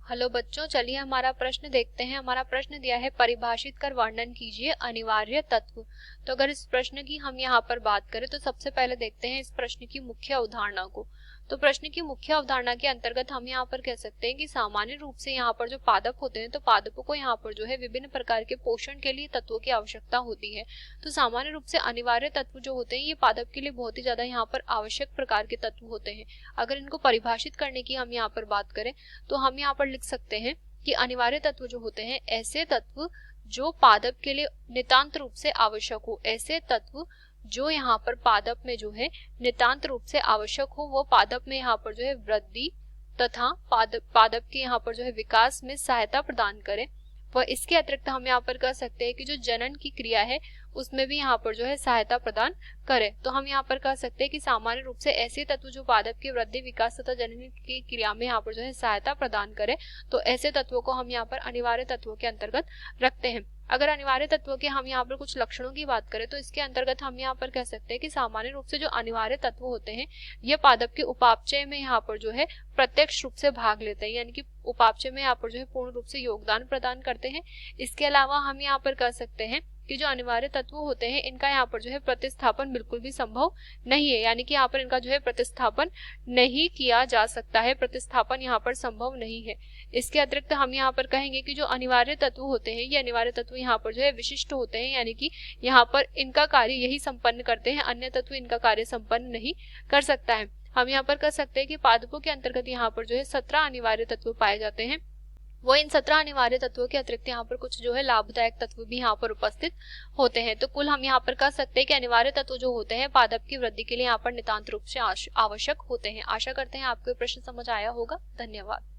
Hello बच्चों, चलिए हमारा प्रश्न देखते हैं। हमारा प्रश्न दिया है परिभाषित कर वर्णन कीजिए अनिवार्य तत्व। तो अगर इस प्रश्न की हम यहाँ पर बात करें तो सबसे पहले देखते हैं इस प्रश्न की मुख्य अवधारणा को। तो प्रश्न की मुख्य अवधारणा के अंतर्गत हम यहाँ पर कह सकते हैं कि सामान्य रूप से यहाँ पर जो पादप होते हैं तो पादपों को यहाँ पर जो है विभिन्न प्रकार के पोषण के लिए तत्वों की आवश्यकता होती है। तो सामान्य रूप से अनिवार्य तत्व जो होते हैं ये पादप के लिए बहुत ही ज्यादा यहाँ पर आवश्यक प्रकार के तत्व होते हैं। अगर इनको परिभाषित करने की हम यहाँ पर बात करें तो हम यहाँ पर लिख सकते हैं कि अनिवार्य तत्व जो होते हैं ऐसे तत्व जो पादप के लिए नितांत रूप से आवश्यक हो, ऐसे तत्व जो यहाँ पर पादप में जो है नितांत रूप से आवश्यक हो, वो पादप में यहाँ पर जो है वृद्धि तथा पादप के यहाँ पर जो है विकास में सहायता प्रदान करे। वह इसके अतिरिक्त हम यहाँ पर कह सकते हैं कि जो जनन की क्रिया है उसमें भी यहाँ पर जो है सहायता प्रदान करे। तो हम यहाँ पर कह सकते हैं कि सामान्य रूप से ऐसे तत्व जो पादप की वृद्धि विकास तथा जनन की क्रिया में यहाँ पर जो है सहायता प्रदान करे, तो ऐसे तत्वों को हम यहाँ पर अनिवार्य तत्वों के अंतर्गत रखते हैं। अगर अनिवार्य तत्वों के हम यहाँ पर कुछ लक्षणों की बात करें तो इसके अंतर्गत हम यहाँ पर कह सकते हैं कि सामान्य रूप से जो अनिवार्य तत्व होते हैं ये पादप के उपापचय में यहाँ पर जो है प्रत्यक्ष रूप से भाग लेते हैं, यानी कि उपापचय में यहाँ पर जो है पूर्ण रूप से योगदान प्रदान करते हैं। इसके अलावा हम यहाँ पर कह सकते हैं कि जो अनिवार्य तत्व होते हैं इनका यहाँ पर जो है प्रतिस्थापन बिल्कुल भी संभव नहीं है, यानी कि यहाँ पर इनका जो है प्रतिस्थापन नहीं किया जा सकता है, प्रतिस्थापन यहाँ पर संभव नहीं है। इसके अतिरिक्त हम यहाँ पर कहेंगे कि जो अनिवार्य तत्व होते हैं ये अनिवार्य तत्व यहाँ पर जो है विशिष्ट होते हैं, यानी कि यहाँ पर इनका कार्य यही संपन्न करते हैं, अन्य तत्व इनका कार्य संपन्न नहीं कर सकता है। हम यहाँ पर कह सकते हैं कि पादपों के अंतर्गत यहाँ पर जो है 17 अनिवार्य तत्व पाए जाते हैं। वो इन 17 अनिवार्य तत्वों के अतिरिक्त यहाँ पर कुछ जो है लाभदायक तत्व भी यहाँ पर उपस्थित होते हैं। तो कुल हम यहाँ पर कह सकते हैं कि अनिवार्य तत्व जो होते हैं पादप की वृद्धि के लिए यहाँ पर नितांत रूप से आवश्यक होते हैं। आशा करते हैं आपको प्रश्न समझ आया होगा। धन्यवाद।